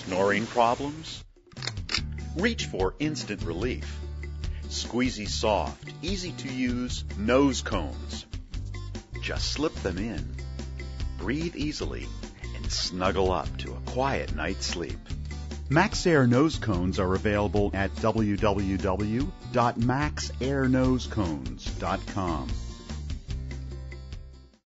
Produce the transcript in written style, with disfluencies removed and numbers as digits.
Snoring problems? Reach for instant relief. Squeezy soft, easy to use nose cones. Just slip them in. Breathe easily and snuggle up to a quiet night's sleep. Maxair nose cones are available at www.maxairnosecones.com.